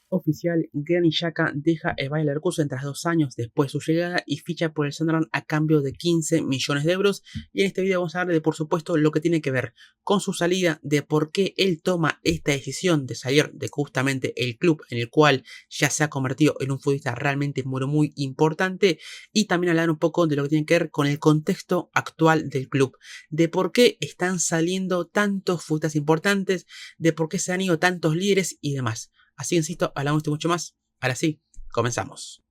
Oficial, Granit Xhaka deja el Bayer Leverkusen tras 2 años después de su llegada y ficha por el Sunderland a cambio de 15 millones de euros. Y en este video vamos a hablar de, por supuesto, lo que tiene que ver con su salida, de por qué él toma esta decisión de salir de justamente el club en el cual ya se ha convertido en un futbolista realmente muy importante, y también hablar un poco de lo que tiene que ver con el contexto actual del club, de por qué están saliendo tantos futbolistas importantes, de por qué se han ido tantos líderes y demás. Así que insisto, hablamos de mucho más. Ahora sí, comenzamos.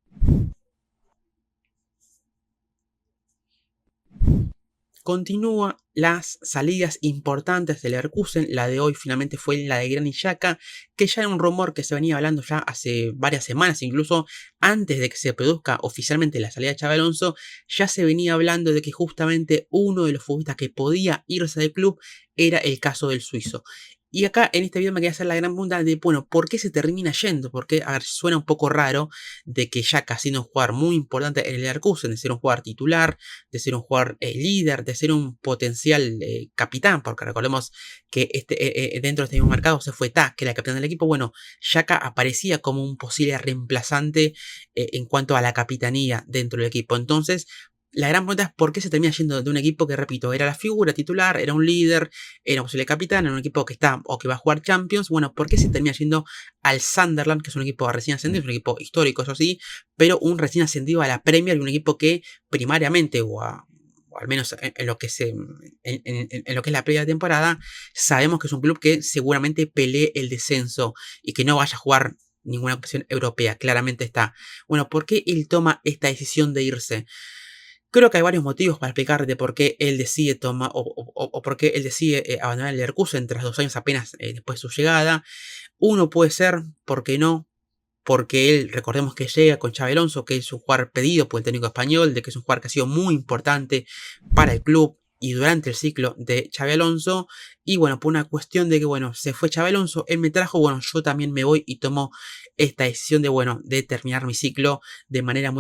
Continúa las salidas importantes del Leverkusen. La de hoy finalmente fue la de Granit Xhaka, que ya era un rumor que se venía hablando ya hace varias semanas, incluso antes de que se produzca oficialmente la salida de Xabi Alonso, ya se venía hablando de que justamente uno de los futbolistas que podía irse del club era el caso del suizo. Y acá en este video me quería hacer la gran pregunta de, bueno, ¿por qué se termina yendo? Porque, a ver, suena un poco raro de que Xhaka, siendo un jugador muy importante en el Leverkusen, de ser un jugador titular, de ser un jugador líder, de ser un potencial capitán, porque recordemos que dentro de este mismo mercado se fue Ta, que era el capitán del equipo. Bueno, Xhaka aparecía como un posible reemplazante en cuanto a la capitanía dentro del equipo. Entonces, la gran pregunta es por qué se termina yendo de un equipo que, repito, era la figura titular, era un líder, era un posible capitán, era un equipo que está o que va a jugar Champions. Bueno, ¿por qué se termina yendo al Sunderland, que es un equipo recién ascendido, es un equipo histórico, eso sí, pero un recién ascendido a la Premier y un equipo que primariamente, o al menos en lo que en lo que es la previa temporada, sabemos que es un club que seguramente pelee el descenso y que no vaya a jugar ninguna competición europea, claramente está. Bueno, ¿por qué él toma esta decisión de irse? Creo que hay varios motivos para explicar de por qué él decide tomar o por qué él decide abandonar el Leverkusen tras 2 años apenas después de su llegada. Uno puede ser, ¿por qué no? Porque él, recordemos que llega con Xabi Alonso, que es un jugador pedido por el técnico español, de que es un jugador que ha sido muy importante para el club y durante el ciclo de Xabi Alonso. Y bueno, por una cuestión de que, bueno, se fue Xabi Alonso, él me trajo, bueno, yo también me voy y tomo esta decisión de, bueno, de terminar mi ciclo de manera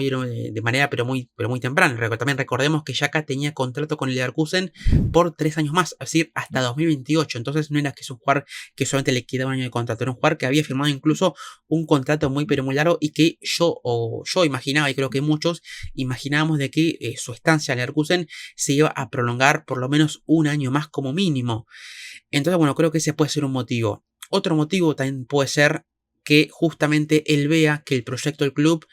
pero muy temprana. También recordemos que Xhaka tenía contrato con el Leverkusen por 3 años más, es decir, hasta 2028. Entonces no era que es un jugador que solamente le quedaba un año de contrato, era un jugador que había firmado incluso un contrato muy largo y que yo imaginaba, y creo que muchos imaginábamos, de que su estancia en Leverkusen se iba a prolongar por lo menos un año más como mínimo. Entonces, bueno, creo que ese puede ser un motivo. Otro motivo también puede ser que justamente él vea que el proyecto del club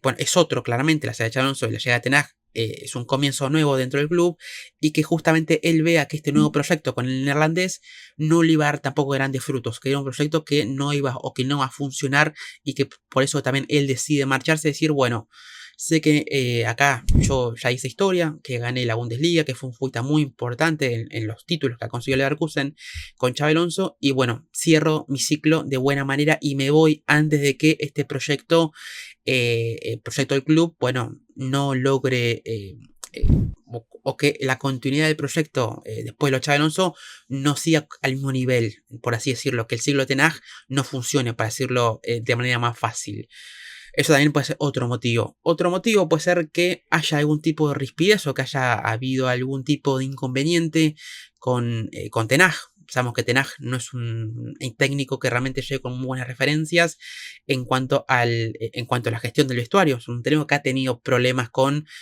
bueno, es otro, claramente, la salida de Xabi Alonso y la llegada de Ten Hag es un comienzo nuevo dentro del club, y que justamente él vea que este nuevo proyecto con el neerlandés no le iba a dar tampoco grandes frutos, que era un proyecto que no iba o que no va a funcionar, y que por eso también él decide marcharse, decir, bueno, sé que acá yo ya hice historia, que gané la Bundesliga, que fue un futbolista muy importante en los títulos que ha conseguido el Leverkusen con Xabi Alonso, y bueno, cierro mi ciclo de buena manera y me voy antes de que este proyecto, el proyecto del club, bueno, no logre o que la continuidad del proyecto después de lo de Xabi Alonso no siga al mismo nivel, por así decirlo, que el ciclo de Ten Hag no funcione, para decirlo de manera más fácil. Eso también puede ser otro motivo. Otro motivo puede ser que haya algún tipo de rispidez o que haya habido algún tipo de inconveniente con Ten Hag. Sabemos que Ten Hag no es un técnico que realmente llegue con muy buenas referencias en cuanto a la gestión del vestuario. Es un técnico que ha tenido problemas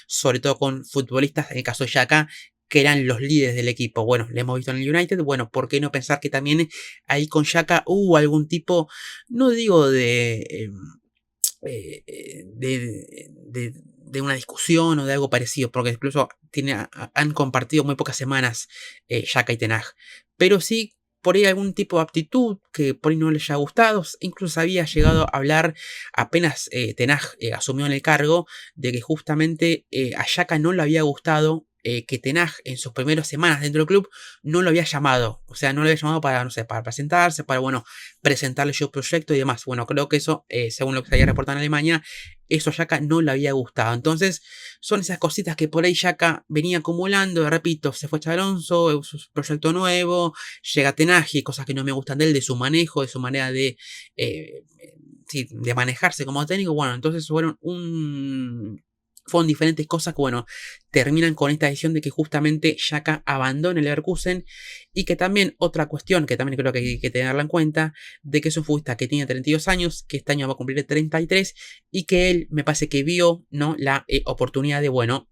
sobre todo con futbolistas, en el caso de Xhaka, que eran los líderes del equipo. Bueno, le hemos visto en el United. Bueno, ¿por qué no pensar que también ahí con Xhaka hubo algún tipo, no digo de una discusión o de algo parecido, porque incluso han compartido muy pocas semanas Xhaka y Ten Hag, pero sí por ahí algún tipo de aptitud que por ahí no les haya gustado. Incluso había llegado a hablar apenas Ten Hag asumió en el cargo, de que justamente a Xhaka no le había gustado que Ten Hag en sus primeras semanas dentro del club no lo había llamado, o sea, no lo había llamado para, no sé, para presentarse, para, bueno, presentarle su proyecto y demás. Bueno, creo que eso, según lo que se había reportado en Alemania, eso a Xhaka no le había gustado. Entonces, son esas cositas que por ahí Xhaka venía acumulando. Repito, se fue Xabi Alonso, su proyecto nuevo, llega Ten Hag, y cosas que no me gustan de él, de su manejo, de su manera sí, de manejarse como técnico. Bueno, entonces fueron fueron diferentes cosas que, bueno, terminan con esta decisión de que justamente Xhaka abandone el Leverkusen y que también otra cuestión que también creo que hay que tenerla en cuenta, de que es un futbolista que tiene 32 años, que este año va a cumplir 33 y que él me parece que vio, ¿no?, la oportunidad de, bueno,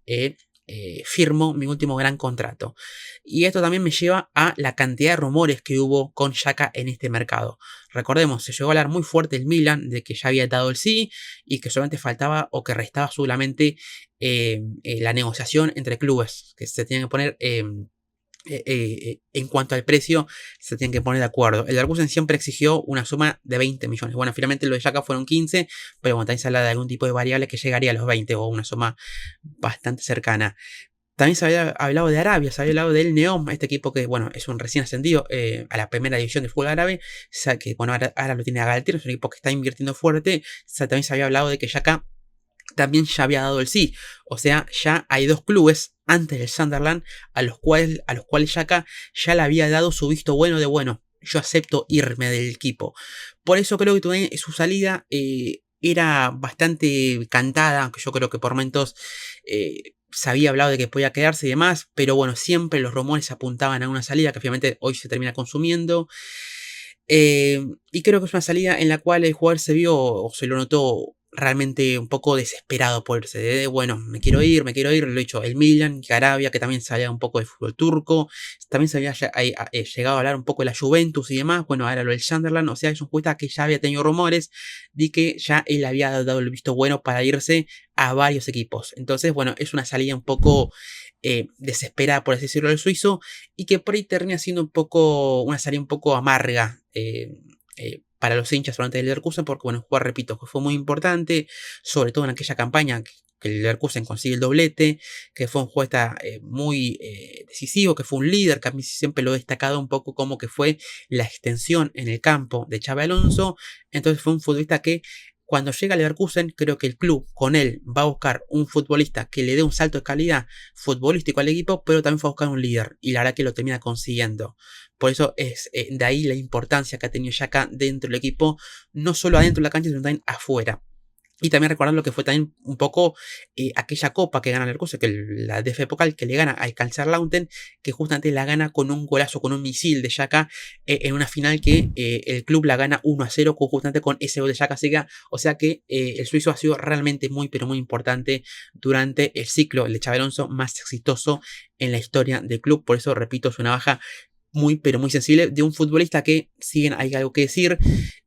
firmo mi último gran contrato. Y esto también me lleva a la cantidad de rumores que hubo con Xhaka en este mercado. Recordemos, se llegó a hablar muy fuerte el Milan de que ya había dado el sí y que solamente faltaba o que restaba solamente la negociación entre clubes, que se tenían que poner en cuanto al precio, se tienen que poner de acuerdo. El Leverkusen siempre exigió una suma de 20 millones. Bueno, finalmente lo de Xhaka fueron 15, pero bueno, también se habla de algún tipo de variable que llegaría a los 20 o una suma bastante cercana. También se había hablado de Arabia, se había hablado del Neom, este equipo que, bueno, es un recién ascendido a la primera división de fútbol árabe, o sea, que, bueno, ahora lo tiene a Galtier, es un equipo que está invirtiendo fuerte. O sea, también se había hablado de que Xhaka también ya había dado el sí. O sea, ya hay dos clubes antes del Sunderland a los cuales Xhaka ya le había dado su visto bueno de, bueno, yo acepto irme del equipo. Por eso creo que también su salida era bastante cantada, aunque yo creo que por momentos se había hablado de que podía quedarse y demás, pero bueno, siempre los rumores apuntaban a una salida que obviamente hoy se termina consumiendo. Y creo que es una salida en la cual el jugador se vio o se lo notó realmente un poco desesperado por irse. Bueno, me quiero ir, lo he dicho, el Milan, Arabia, que también sabía un poco de fútbol turco, también se había llegado a hablar un poco de la Juventus y demás, bueno, ahora lo del Sunderland, o sea, es un futbolista que ya había tenido rumores de que ya él había dado el visto bueno para irse a varios equipos. Entonces, bueno, es una salida un poco desesperada, por así decirlo, del suizo, y que por ahí termina siendo un poco, una salida un poco amarga para los hinchas durante el Leverkusen, porque bueno, jugar, repito, que fue muy importante, sobre todo en aquella campaña que el Leverkusen consigue el doblete, que fue un jugador muy decisivo, que fue un líder, que a mí siempre lo he destacado un poco como que fue la extensión en el campo de Xabi Alonso. Entonces fue un futbolista que cuando llega al Leverkusen, creo que el club con él va a buscar un futbolista que le dé un salto de calidad futbolístico al equipo, pero también fue a buscar un líder, y la verdad que lo termina consiguiendo. Por eso es de ahí la importancia que ha tenido Xhaka dentro del equipo, no solo adentro de la cancha, sino también afuera. Y también recordar lo que fue también un poco aquella copa que gana el Leverkusen, que la DFB Pokal, que le gana al Kaiserslautern, que justamente la gana con un golazo, con un misil de Xhaka en una final que el club la gana 1-0 justamente con ese gol de Xhaka. O sea que el suizo ha sido realmente muy, pero muy importante durante el ciclo, el de Xabi Alonso, más exitoso en la historia del club. Por eso, repito, es una baja muy, pero muy sensible de un futbolista que, si bien hay algo que decir,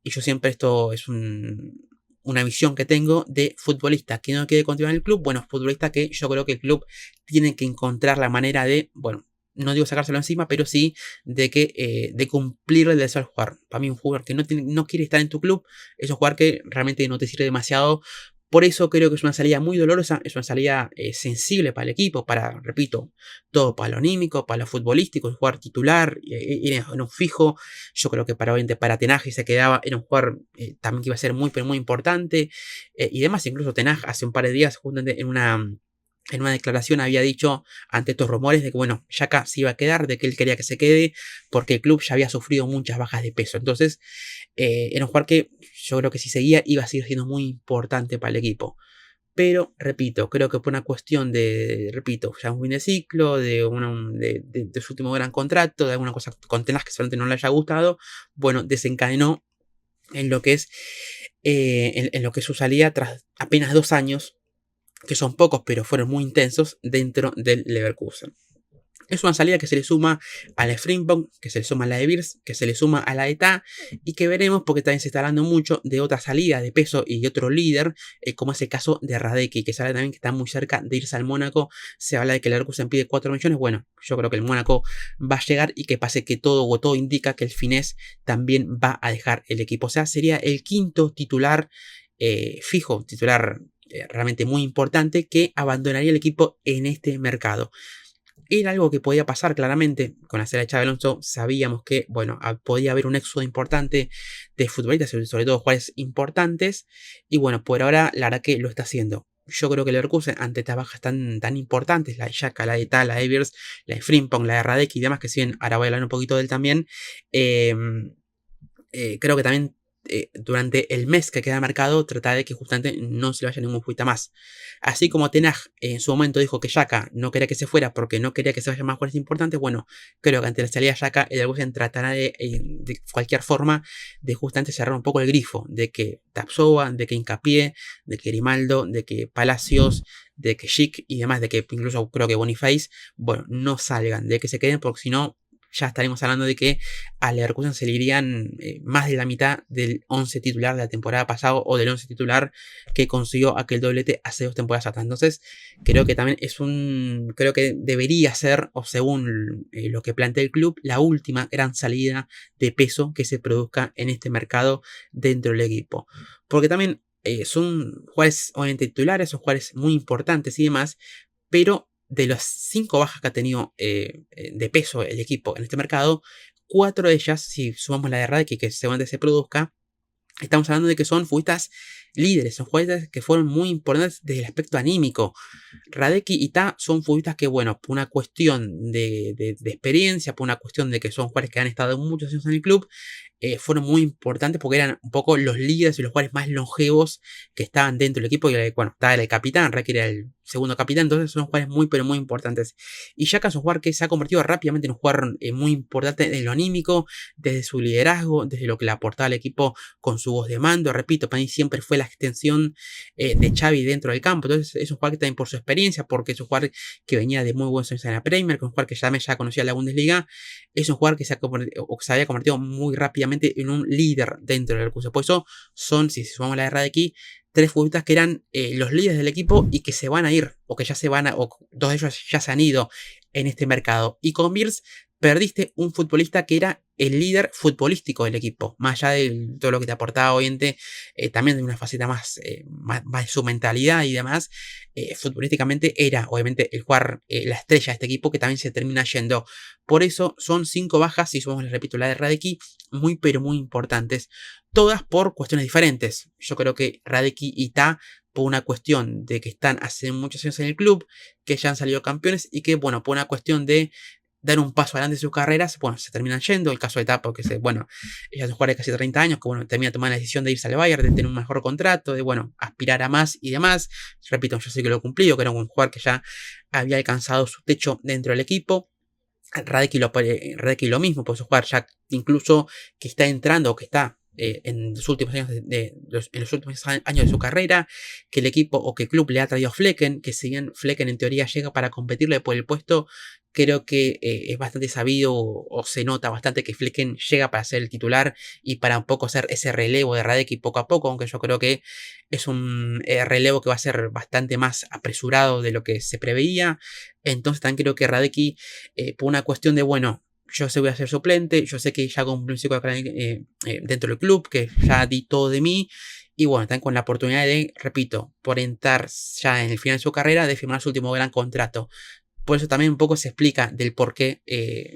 y yo siempre esto es una visión que tengo de futbolista que no quiere continuar en el club, bueno, futbolista que yo creo que el club tiene que encontrar la manera de, bueno, no digo sacárselo encima, pero sí de cumplir el deseo al jugar. Para mí un jugador que no quiere estar en tu club es un jugador que realmente no te sirve demasiado. Por eso creo que es una salida muy dolorosa, es una salida sensible para el equipo, para, repito, todo para lo anímico, para lo futbolístico, el jugador titular, era un fijo. Yo creo que para Ten Hag se quedaba, era un jugador también que iba a ser muy, pero muy importante, y demás. Incluso Ten Hag hace un par de días, justamente en una declaración había dicho ante estos rumores de que, bueno, Xhaka se iba a quedar, de que él quería que se quede, porque el club ya había sufrido muchas bajas de peso. Entonces, era un jugador que yo creo que si seguía iba a seguir siendo muy importante para el equipo. Pero, repito, creo que por una cuestión repito, ya un fin de ciclo, de su último gran contrato, de alguna cosa con Ten Hag que solamente no le haya gustado, bueno, desencadenó en lo que es, en lo que es su salida tras apenas 2 años, que son pocos, pero fueron muy intensos dentro del Leverkusen. Es una salida que se le suma a la Frimpong, que se le suma a la de Beers, que se le suma a la de Ta, y que veremos porque también se está hablando mucho de otra salida de peso y de otro líder, como es el caso de Radecki, que sabe también que está muy cerca de irse al Mónaco. Se habla de que el Leverkusen pide 4 millones. Bueno, yo creo que el Mónaco va a llegar y que pase que todo indica que el finés también va a dejar el equipo. O sea, sería el quinto titular fijo, titular realmente muy importante, que abandonaría el equipo en este mercado. Era algo que podía pasar claramente con la salida de Xabi Alonso. Sabíamos que, bueno, podía haber un éxodo importante de futbolistas, sobre todo jugadores importantes. Y bueno, por ahora la verdad que lo está haciendo. Yo creo que el Leverkusen, ante estas bajas tan importantes, la de Xhaka, la de Ta, la de Beers, la de Frimpong, la de Radecki y demás, que siguen, ahora voy a hablar un poquito de él también, creo que también durante el mes que queda de mercado, tratar de que justamente no se le vaya ningún futbolista más. Así como Ten Hag en su momento dijo que Xhaka no quería que se fuera porque no quería que se vayan más jugadores importantes, bueno, creo que ante la salida de Xhaka, el Leverkusen tratará de cualquier forma de justamente cerrar un poco el grifo, de que Tapsoba, de que Hincapié, de que Grimaldo, de que Palacios, de que Schick y demás, de que incluso creo que Boniface, bueno, no salgan, de que se queden porque si no ya estaremos hablando de que a Leverkusen se le irían más de la mitad del 11 titular de la temporada pasada o del 11 titular que consiguió aquel doblete hace 2 temporadas atrás. Entonces, creo que también creo que debería ser, o según lo que plantea el club, la última gran salida de peso que se produzca en este mercado dentro del equipo. Porque también son jugadores obviamente titulares, son jugadores muy importantes y demás, pero de las 5 bajas que ha tenido de peso el equipo en este mercado, 4 de ellas, si sumamos la de Radek que seguramente se produzca, estamos hablando de que son futbolistas líderes, son jugadores que fueron muy importantes desde el aspecto anímico. Radeki y Ta son futbolistas que, bueno, por una cuestión de experiencia, por una cuestión de que son jugadores que han estado muchos años en el club, fueron muy importantes porque eran un poco los líderes y los jugadores más longevos que estaban dentro del equipo. Y bueno, estaba el capitán, Radeki era el segundo capitán, entonces son jugadores muy, pero muy importantes. Y Xhaka es un jugador que se ha convertido rápidamente en un jugador muy importante en lo anímico, desde su liderazgo, desde lo que le aportaba al equipo con su voz de mando. Repito, para mí siempre fue la extensión de Xavi dentro del campo. Entonces es un jugador que también por su experiencia, porque es un jugador que venía de muy buenos años en la Premier, que es un jugador que ya conocía la Bundesliga, es un jugador que se había convertido muy rápidamente en un líder dentro del curso. Por eso son, si sumamos la guerra de aquí, 3 futbolistas que eran los líderes del equipo y que se van a ir, o que ya se van o 2 de ellos ya se han ido en este mercado. Y con Beers perdiste un futbolista que era el líder futbolístico del equipo, más allá de todo lo que te aportaba obviamente, también de una faceta más de su mentalidad y demás, futbolísticamente era obviamente el jugar la estrella de este equipo que también se termina yendo. Por eso son 5 bajas, y somos, les repito, la de Radeki, muy pero muy importantes, todas por cuestiones diferentes. Yo creo que Radeki y Ta, por una cuestión de que están hace muchos años en el club, que ya han salido campeones y que, bueno, por una cuestión de dar un paso adelante en sus carreras, bueno, se terminan yendo. El caso de Tapo, que bueno, ella es un jugador de casi 30 años, que bueno, termina tomando la decisión de irse al Bayern, de tener un mejor contrato, de bueno, aspirar a más y demás. Repito, yo sé que lo he cumplido, que era un jugador que ya había alcanzado su techo dentro del equipo. Radeki lo mismo, pues un jugador ya incluso que está entrando o que está en los últimos años en los últimos años de su carrera, que el equipo o que el club le ha traído a Flecken, que si bien Flecken en teoría llega para competirle por el puesto, creo que es bastante sabido o se nota bastante que Flecken llega para ser el titular y para un poco hacer ese relevo de Radeki poco a poco, aunque yo creo que es un relevo que va a ser bastante más apresurado de lo que se preveía. Entonces también creo que Radeki, por una cuestión de, bueno, yo sé voy a ser suplente, yo sé que ya cumplí un ciclo dentro del club, que ya di todo de mí, y bueno, están con la oportunidad de, repito, por entrar ya en el final de su carrera, de firmar su último gran contrato. Por eso también un poco se explica del por qué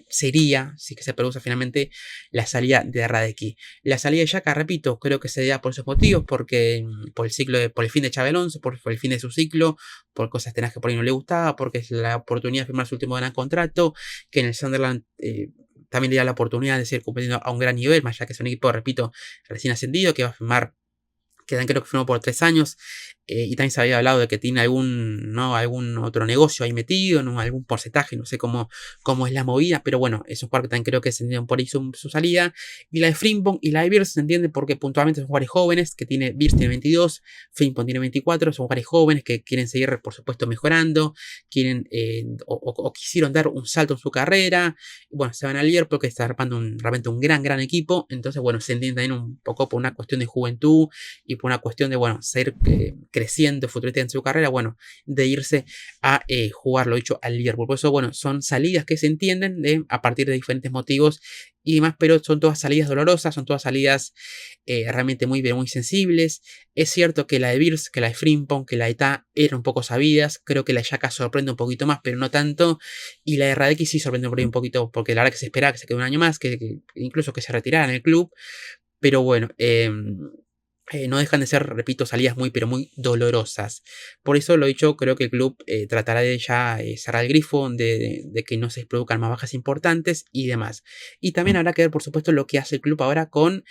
sería, si que se produce finalmente, la salida de Radeki. La salida de Xhaka, repito, creo que se da por esos motivos, porque por el fin de Xabi Alonso, por el fin de su ciclo, por cosas tenas que por ahí no le gustaba, porque es la oportunidad de firmar su último gran contrato, que en el Sunderland también le da la oportunidad de seguir compitiendo a un gran nivel, más ya que es un equipo, repito, recién ascendido, que va a firmar, que creo que firmó por 3 años, y también se había hablado de que tiene algún otro negocio ahí metido, ¿no? Algún porcentaje, no sé cómo es la movida, pero bueno, esos jugadores también creo que se entienden por ahí su salida. Y la de Frimpong y la de Beers se entiende porque puntualmente son jugadores jóvenes, que Beers tiene 22, Frimpong tiene 24, son jugadores jóvenes que quieren seguir, por supuesto, mejorando, quieren o quisieron dar un salto en su carrera. Bueno, se van al Liverpool, que está armando realmente un gran equipo. Entonces, bueno, se entiende también un poco por una cuestión de juventud y por una cuestión de, bueno, seguir creciendo futurista en su carrera, bueno, de irse a jugar, lo dicho, al Liverpool. Por eso, bueno, son salidas que se entienden a partir de diferentes motivos y demás, pero son todas salidas dolorosas, son todas salidas realmente muy sensibles. Es cierto que la de Beers, que la de Frimpong, que la de Ta eran un poco sabidas. Creo que la de Xhaka sorprende un poquito más, pero no tanto. Y la de Radeki sí sorprende un poquito, porque la verdad que se esperaba que se quede un año más, que incluso que se retirara en el club. Pero bueno, no dejan de ser, repito, salidas muy, pero muy dolorosas. Por eso lo dicho, creo que el club tratará de ya cerrar el grifo, de que no se produzcan más bajas importantes y demás. Y también habrá que ver, por supuesto, lo que hace el club ahora con,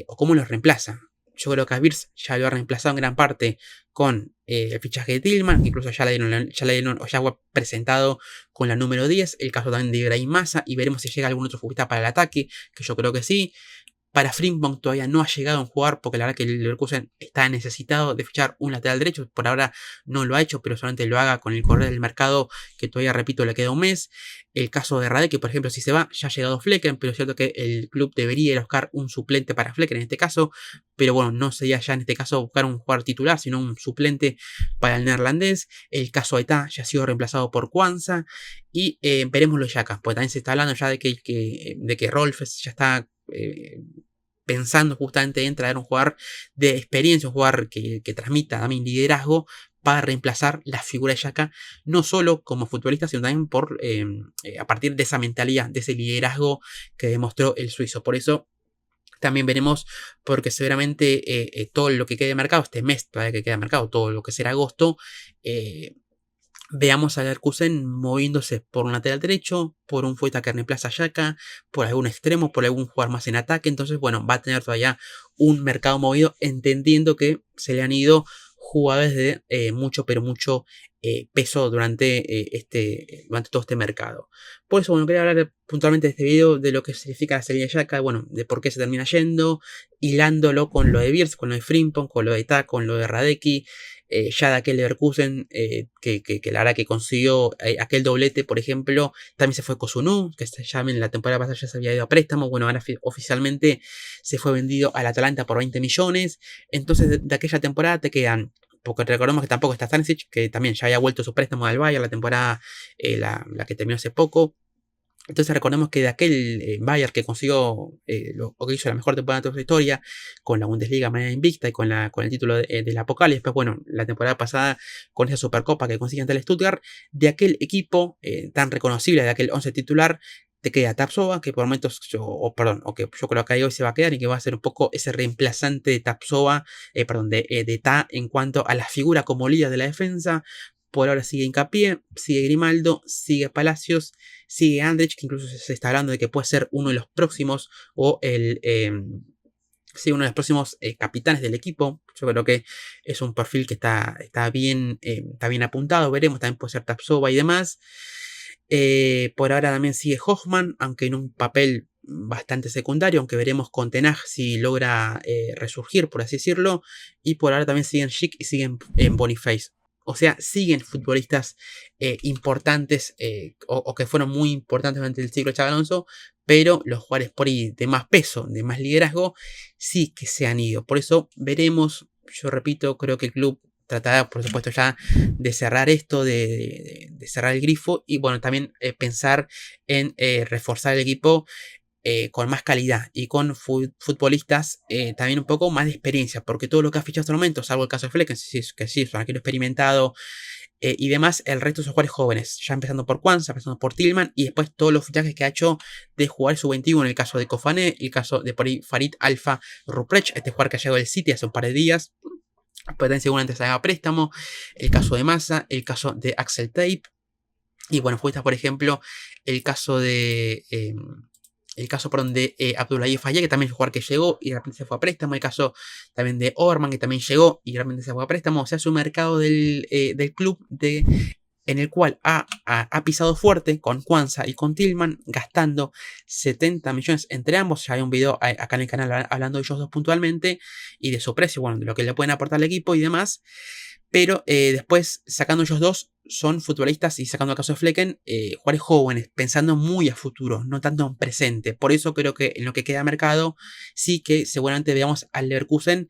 o cómo los reemplaza. Yo creo que a Wirtz ya lo ha reemplazado en gran parte con el fichaje de Tillman, que incluso ya le dieron o ya fue presentado con la número 10. El caso también de Ibrahim Massa, y veremos si llega algún otro futbolista para el ataque, que yo creo que sí. Para Frimpong todavía no ha llegado a jugar porque la verdad que el Leverkusen está necesitado de fichar un lateral derecho. Por ahora no lo ha hecho, pero solamente lo haga con el correr del mercado, que todavía, repito, le queda un mes. El caso de Radek, que por ejemplo, si se va, ya ha llegado Flecken, pero es cierto que el club debería ir a buscar un suplente para Flecken en este caso. Pero bueno, no sería ya en este caso buscar un jugador titular, sino un suplente para el neerlandés. El caso de Eta ya ha sido reemplazado por Kwanza. Y veremos los Yaka, porque también se está hablando ya de que Rolfes ya está pensando justamente en traer un jugador de experiencia, un jugador que transmita también liderazgo para reemplazar la figura de Xhaka, no solo como futbolista, sino también a partir de esa mentalidad, de ese liderazgo que demostró el suizo. Por eso también veremos, porque seguramente todo lo que quede de mercado, este mes todavía que queda de mercado, todo lo que será agosto, veamos a Leverkusen moviéndose por un lateral derecho, por un Fueta que reemplaza a Xhaka, por algún extremo, por algún jugador más en ataque. Entonces, bueno, va a tener todavía un mercado movido, entendiendo que se le han ido jugadores de mucho, pero mucho peso durante todo este mercado. Por eso, bueno, quería hablar puntualmente de este video, de lo que significa la salida de Xhaka, bueno, de por qué se termina yendo, hilándolo con lo de Wirtz, con lo de Frimpong, con lo de Ta, con lo de Radecki. Ya de aquel Leverkusen, que la verdad que consiguió aquel doblete, por ejemplo, también se fue Kozunu, que ya en la temporada pasada ya se había ido a préstamo. Bueno, ahora oficialmente se fue vendido al Atalanta por 20 millones. Entonces, de aquella temporada te quedan, porque recordemos que tampoco está Stanisic, que también ya había vuelto su préstamo al Bayern la temporada, la que terminó hace poco. Entonces recordemos que de aquel Bayern que consiguió lo que hizo la mejor temporada de toda su historia, con la Bundesliga manera invicta y con el título del Apocal, y después, bueno, la temporada pasada con esa Supercopa que consigue ante el Stuttgart, de aquel equipo tan reconocible, de aquel 11 titular, te queda Tapsova, que por momentos, o que yo creo que ahí hoy se va a quedar y que va a ser un poco ese reemplazante de Tapsova, de Ta en cuanto a la figura como líder de la defensa. Por ahora sigue Hincapié, sigue Grimaldo, sigue Palacios, sigue Andrich, que incluso se está hablando de que puede ser uno de los próximos, o uno de los próximos capitanes del equipo. Yo creo que es un perfil que está bien apuntado. Veremos, también puede ser Tapsova y demás. Por ahora también sigue Hoffman, aunque en un papel bastante secundario, aunque veremos con Tenag si logra resurgir, por así decirlo. Y por ahora también siguen Schick y siguen Boniface. O sea, siguen futbolistas importantes o que fueron muy importantes durante el ciclo de Xabi Alonso, pero los jugadores por ahí de más peso, de más liderazgo, sí que se han ido. Por eso veremos, yo repito, creo que el club tratará, por supuesto, ya de cerrar esto, de cerrar el grifo y, bueno, también pensar en reforzar el equipo con más calidad y con futbolistas también un poco más de experiencia, porque todo lo que ha fichado hasta el momento, salvo el caso de Fleck, que sí es un arquero experimentado y demás, el resto son jugadores jóvenes, ya empezando por Kwanza, empezando por Tillman y después todos los fichajes que ha hecho de jugar sub-21, en el caso de Kofane, el caso de por ahí Farid Alfa Ruprecht, este jugador que ha llegado del City hace un par de días, pero también seguramente se haga préstamo, el caso de Massa, el caso de Axel Tape, y bueno, fue esta, por ejemplo, el caso de Abdoulaye Faye, que también es un jugador que llegó y de repente se fue a préstamo. El caso también de Overman, que también llegó y de repente se fue a préstamo. O sea, es un mercado del club en el cual ha pisado fuerte con Kwanza y con Tillman, gastando 70 millones entre ambos. Ya hay un video acá en el canal hablando de ellos dos puntualmente y de su precio, bueno, de lo que le pueden aportar al equipo y demás. Pero después, sacando ellos dos, son futbolistas y sacando el caso de Flecken, jugadores jóvenes, pensando muy a futuro, no tanto en presente. Por eso creo que en lo que queda de mercado, sí que seguramente veamos al Leverkusen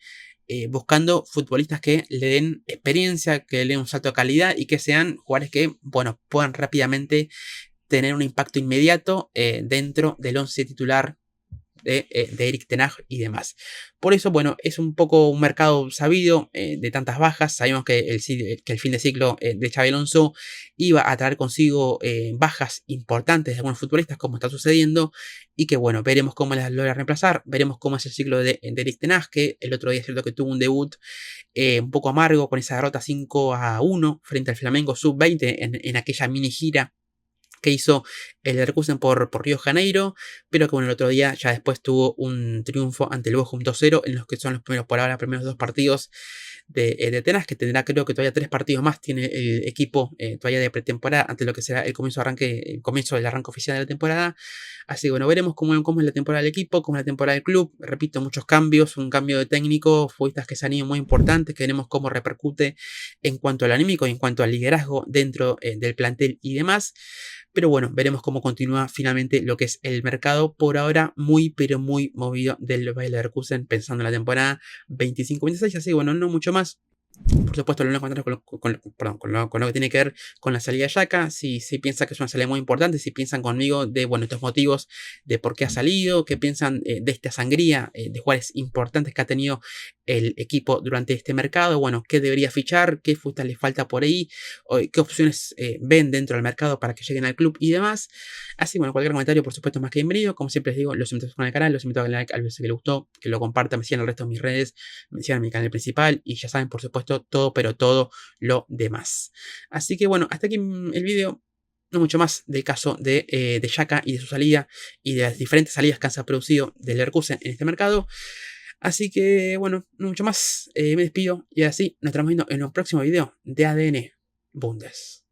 buscando futbolistas que le den experiencia, que le den un salto de calidad y que sean jugadores que, bueno, puedan rápidamente tener un impacto inmediato dentro del 11 titular de Erik ten Hag y demás. Por eso, bueno, es un poco un mercado sabido de tantas bajas. Sabemos que el fin de ciclo de Xabi Alonso iba a traer consigo bajas importantes de algunos futbolistas, como está sucediendo, y que bueno, veremos cómo las logra reemplazar, veremos cómo es el ciclo de Erik ten Hag, que el otro día es cierto que tuvo un debut un poco amargo con esa derrota 5-1 frente al Flamengo Sub-20 en aquella mini gira que hizo el Leverkusen por Río de Janeiro, pero que bueno, el otro día ya después tuvo un triunfo ante el Bochum 2-0, en los que son los primeros, por ahora, primeros 2 partidos de Ten Hag, que tendrá creo que todavía 3 partidos más tiene el equipo todavía de pretemporada, antes de lo que será el comienzo del arranque oficial de la temporada. Así que bueno, veremos cómo es la temporada del equipo, cómo es la temporada del club. Repito, muchos cambios, un cambio de técnico, futbolistas que se han ido muy importantes, que veremos cómo repercute en cuanto al anímico y en cuanto al liderazgo dentro del plantel y demás. Pero bueno, veremos cómo continúa finalmente lo que es el mercado. Por ahora, muy pero muy movido del Bayer Leverkusen, pensando en la temporada 25-26. Así que bueno, no mucho más. Por supuesto, lo voy a encontrar con lo que tiene que ver con la salida de Xhaka. Si piensa que es una salida muy importante, si piensan conmigo de bueno, estos motivos de por qué ha salido, qué piensan de esta sangría, de jugadores importantes que ha tenido el equipo durante este mercado, bueno, qué debería fichar, qué futbolistas le falta por ahí, o qué opciones ven dentro del mercado para que lleguen al club y demás. Así, bueno, cualquier comentario, por supuesto, es más que bienvenido. Como siempre les digo, los invito a suscribirse al canal, los invito a darle like al video que les gustó, que lo compartan, me sigan el resto de mis redes, me sigan en mi canal principal y ya saben, por supuesto, todo, pero todo lo demás. Así que bueno, hasta aquí el video. No mucho más del caso de Xhaka y de su salida y de las diferentes salidas que se ha producido del Leverkusen en este mercado. Así que bueno, no mucho más. Me despido y así nos estamos viendo en un próximo video de ADN Bundes.